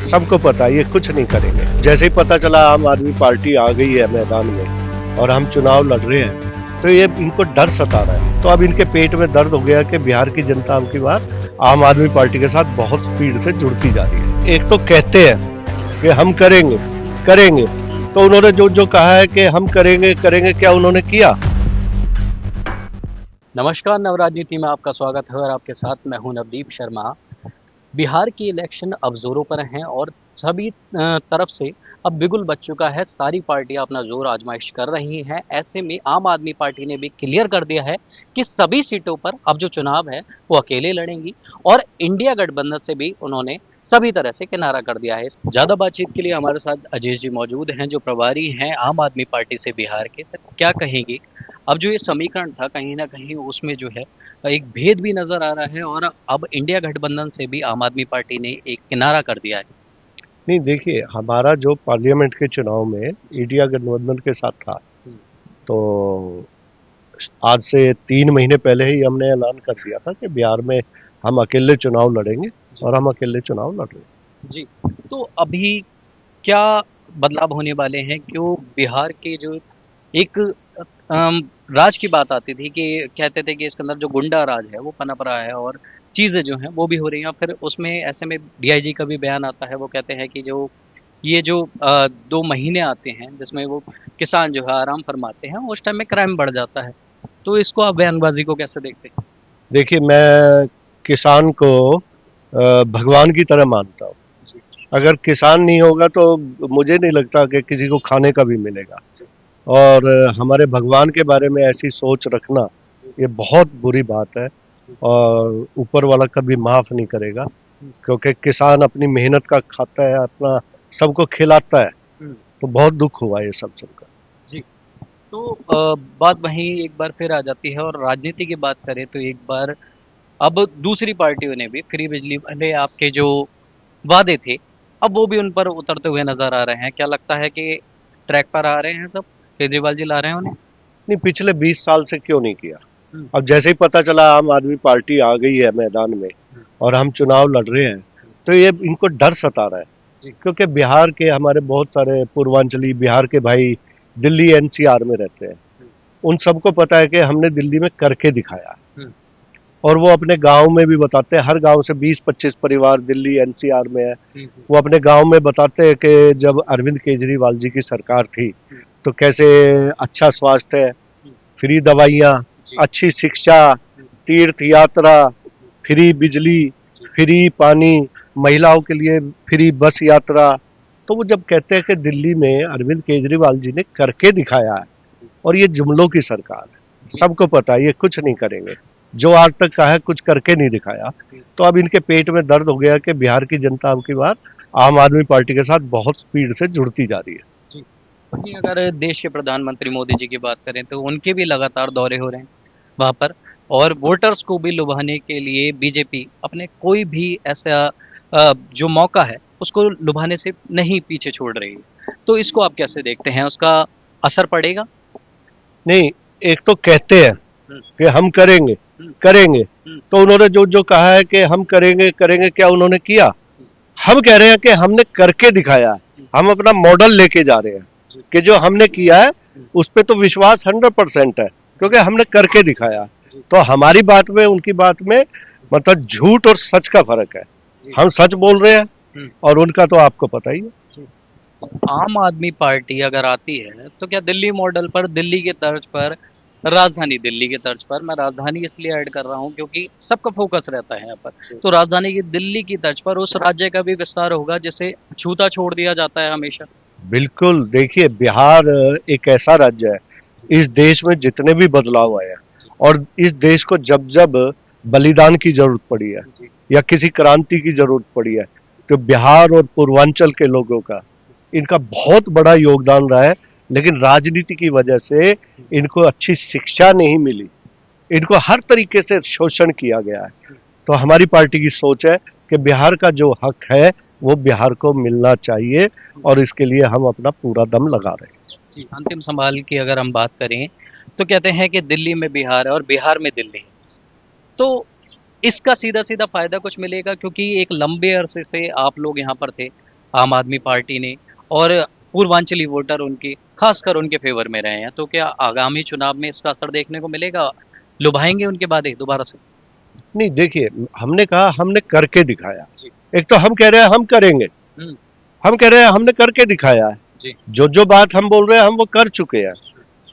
सबको पता है ये कुछ नहीं करेंगे। जैसे ही पता चला आम आदमी पार्टी आ गई है मैदान में और हम चुनाव लड़ रहे हैं तो ये इनको डर सता रहा है। तो अब इनके पेट में दर्द हो गया कि बिहार की जनता अब की बार आम आदमी पार्टी के साथ बहुत स्पीड से जुड़ती जा रही है। एक तो कहते हैं कि हम करेंगे करेंगे, तो उन्होंने जो जो कहा है कि हम करेंगे करेंगे, क्या उन्होंने किया? नमस्कार, नवराजनीति में आपका स्वागत है और आपके साथ मैं हूं नवदीप शर्मा। बिहार की इलेक्शन अब जोरों पर हैं और सभी तरफ से अब बिगुल बच चुका है। सारी पार्टियां अपना जोर आजमाइश कर रही हैं। ऐसे में आम आदमी पार्टी ने भी क्लियर कर दिया है कि सभी सीटों पर अब जो चुनाव है वो अकेले लड़ेंगी और इंडिया गठबंधन से भी उन्होंने सभी तरह से किनारा कर दिया है। ज्यादा बातचीत के लिए हमारे साथ अजय जी मौजूद हैं, जो प्रभारी हैं आम आदमी पार्टी से बिहार के। सर, क्या कहेंगे? अब जो ये समीकरण था कहीं ना कहीं उसमें जो है एक भेद भी नजर आ रहा है और अब इंडिया गठबंधन से भी आम आदमी पार्टी ने एक किनारा कर दिया है। नहीं, देखिए, हमारा जो पार्लियामेंट के चुनाव में इंडिया गठबंधन के साथ था, तो आज से 3 महीने पहले ही हमने ऐलान कर दिया था कि बिहार में हम अकेले चुनाव लड़ेंगे और हम अकेले चुनाव लड़ रहे हैं। जी, तो अभी क्या बदलाव होने वाले हैं? क्यों बिहार के जो एक राज की बात आती थी कि कहते थे कि इसके अंदर जो गुंडा राज है वो पनप रहा है और चीज़ें जो हैं वो भी हो रही हैं। फिर उसमें ऐसे में डीआईजी का भी बयान आता है, वो कहते हैं कि जो ये जो 2 महीने आते हैं जिसमें वो किसान जो है आराम फरमाते हैं, उस टाइम में क्राइम बढ़ जाता है। तो इसको आप बयानबाजी को कैसे देखते हैं? देखिए, मैं किसान को भगवान की तरह मानता हूँ। अगर किसान नहीं होगा तो मुझे नहीं लगता कि किसी को खाने का भी मिलेगा। और हमारे भगवान के बारे में ऐसी सोच रखना ये बहुत बुरी बात है और ऊपर वाला कभी माफ़ नहीं करेगा, क्योंकि किसान अपनी मेहनत का खाता है, अपना सबको खिलाता है। तो बहुत दुख हुआ ये सब सुनकर। जी, तो बात वहीं एक बार फिर आ जाती है और राजनीति की बात करें तो एक बार अब दूसरी पार्टियों ने भी फ्री बिजली वाले आपके जो वादे थे, अब वो भी उन पर उतरते हुए नजर आ रहे हैं। क्या लगता है कि ट्रैक पर आ रहे हैं सब? केजरीवाल जी ला रहे हैं उन्हें? नहीं, पिछले 20 साल से क्यों नहीं किया? हम्म, अब जैसे ही पता चला आम आदमी पार्टी आ गई है मैदान में और हम चुनाव लड़ रहे हैं तो ये इनको डर सता रहा है। जी, क्योंकि बिहार के हमारे बहुत सारे पूर्वांचली बिहार के भाई दिल्ली एनसीआर में रहते हैं। उन सबको पता है कि हमने दिल्ली में करके दिखाया है। हम्म, और वो अपने गांव में भी बताते हैं, हर गांव से 20-25 परिवार दिल्ली एनसीआर में है। जी, वो अपने गांव में बताते हैं कि जब अरविंद केजरीवाल जी की सरकार थी तो कैसे अच्छा स्वास्थ्य है, फ्री दवाइयाँ, जी, अच्छी शिक्षा, तीर्थ यात्रा, फ्री बिजली, फ्री पानी, महिलाओं के लिए फ्री बस यात्रा। तो वो जब कहते हैं कि दिल्ली में अरविंद केजरीवाल जी ने करके दिखाया है, और ये जुमलों की सरकार है, सबको पता है ये कुछ नहीं करेंगे। जो आज तक कहा है कुछ करके नहीं दिखाया, तो अब इनके पेट में दर्द हो गया कि बिहार की जनता अब की बार आम आदमी पार्टी के साथ बहुत स्पीड से जुड़ती जा रही है। जी। वहीं अगर देश के प्रधानमंत्री मोदी जी की बात करें तो उनके भी लगातार दौरे हो रहे हैं वहां पर और वोटर्स को भी लुभाने के लिए बीजेपी अपने कोई भी ऐसा जो मौका है उसको लुभाने से नहीं पीछे छोड़ रही है। तो इसको आप कैसे देखते हैं? उसका असर पड़ेगा? नहीं, एक तो कहते हैं हम्म, कि हम करेंगे हम्म, करेंगे, हम्म, तो उन्होंने जो जो कहा है कि हम करेंगे करेंगे, क्या उन्होंने किया? हम कह रहे हैं कि हमने करके दिखाया है। हम अपना मॉडल लेके जा रहे हैं कि जो हमने किया है उस पर तो विश्वास 100% है, क्योंकि हमने करके दिखाया। तो हमारी बात में उनकी बात में मतलब झूठ और सच का फर्क है। हम सच बोल रहे हैं और उनका तो आपको पता ही है। आम आदमी पार्टी अगर आती है तो क्या दिल्ली मॉडल पर, दिल्ली के तर्ज पर, राजधानी दिल्ली के तर्ज पर, मैं राजधानी इसलिए ऐड कर रहा हूँ क्योंकि सबका फोकस रहता है यहाँ पर, तो राजधानी की दिल्ली की तर्ज पर उस राज्य का भी विस्तार होगा जिसे छूता छोड़ दिया जाता है हमेशा। बिल्कुल, देखिए, बिहार एक ऐसा राज्य है, इस देश में जितने भी बदलाव आए हैं और इस देश को जब जब बलिदान की जरूरत पड़ी है या किसी क्रांति की जरूरत पड़ी है, तो बिहार और पूर्वांचल के लोगों का इनका बहुत बड़ा योगदान रहा है। लेकिन राजनीति की वजह से इनको अच्छी शिक्षा नहीं मिली, इनको हर तरीके से शोषण किया गया है। तो हमारी पार्टी की सोच है कि बिहार का जो हक है वो बिहार को मिलना चाहिए और इसके लिए हम अपना पूरा दम लगा रहे हैं। जी, अंतिम सवाल की अगर हम बात करें तो कहते हैं कि दिल्ली में बिहार है और बिहार में दिल्ली है, तो इसका सीधा सीधा फायदा कुछ मिलेगा? क्योंकि एक लंबे अरसे से आप लोग यहाँ पर थे, आम आदमी पार्टी ने, और पूर्वांचली वोटर उनके खासकर उनके फेवर में रहे हैं। तो क्या आगामी चुनाव में इसका असर देखने को मिलेगा? लुभाएंगे उनके वादे दोबारा से? नहीं, देखिए, हमने कहा, हमने करके दिखाया। जी। एक तो हम कह रहे हैं हम करेंगे, हम्म। हम कह रहे हैं हमने करके दिखाया है। जी। जो जो बात हम बोल रहे हैं हम वो कर चुके हैं।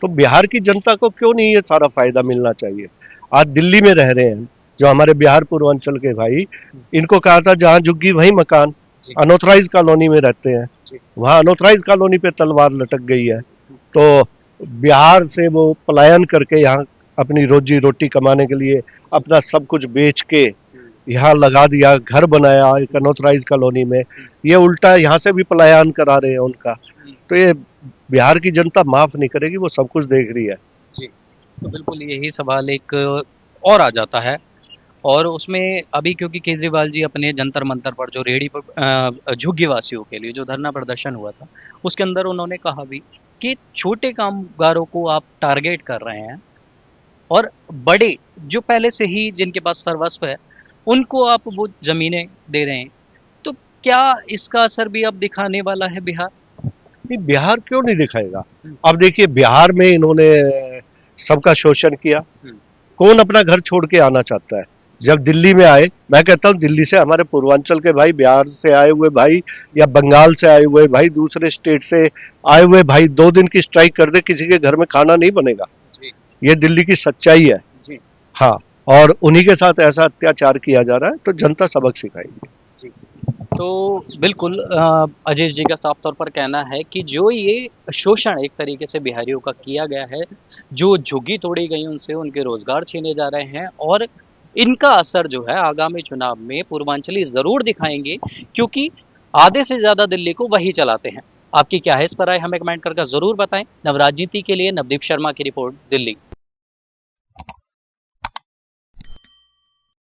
तो बिहार की जनता को क्यों नहीं ये सारा फायदा मिलना चाहिए? आज दिल्ली में रह रहे हैं जो हमारे बिहार पूर्वांचल के भाई, इनको कहा था जहां झुग्गी वहीं मकान। जी। अनऑथराइज कॉलोनी में रहते हैं, जी। वहां अनऑथराइज कॉलोनी पे तलवार लटक गई है। तो बिहार से वो पलायन करके यहाँ अपनी रोजी रोटी कमाने के लिए अपना सब कुछ बेच के यहाँ लगा दिया, घर बनाया एक अनऑथराइज कॉलोनी में। ये उल्टा यहाँ से भी पलायन करा रहे हैं उनका। तो ये बिहार की जनता माफ नहीं करेगी, वो सब कुछ देख रही है। जी। तो बिल्कुल यही सवाल एक और आ जाता है, और उसमें अभी क्योंकि केजरीवाल जी अपने जंतर मंतर पर जो रेहड़ी पर झुग्गी वासियों के लिए जो धरना प्रदर्शन हुआ था, उसके अंदर उन्होंने कहा भी कि छोटे कामगारों को आप टारगेट कर रहे हैं, और बड़े जो पहले से ही जिनके पास सर्वस्व है उनको आप वो जमीनें दे रहे हैं। तो क्या इसका असर भी अब दिखाने वाला है बिहार? नहीं, बिहार क्यों नहीं दिखाएगा? अब देखिए, बिहार में इन्होंने सबका शोषण किया। कौन अपना घर छोड़ के आना चाहता है? जब दिल्ली में आए, मैं कहता हूँ दिल्ली से हमारे पूर्वांचल के भाई, बिहार से आए हुए भाई या बंगाल से आए हुए भाई, दूसरे स्टेट से आए हुए भाई 2 दिन की स्ट्राइक कर दे, किसी के घर में खाना नहीं बनेगा। जी। ये दिल्ली की सच्चाई है। जी। हाँ, और उन्हीं के साथ ऐसा अत्याचार किया जा रहा है, तो जनता सबक सिखाएगी। जी। तो बिल्कुल अजय जी का साफ तौर पर कहना है कि जो ये शोषण एक तरीके से बिहारियों का किया गया है, जो झुग्गी तोड़ी गई उनसे, उनके रोजगार छीने जा रहे हैं, और इनका असर जो है आगामी चुनाव में पूर्वांचली जरूर दिखाएंगे, क्योंकि आधे से ज्यादा दिल्ली को वही चलाते हैं। आपकी क्या है इस पर राय, हमें कमेंट करके जरूर बताएं। नवराजनीति के लिए नवदीप शर्मा की रिपोर्ट, दिल्ली।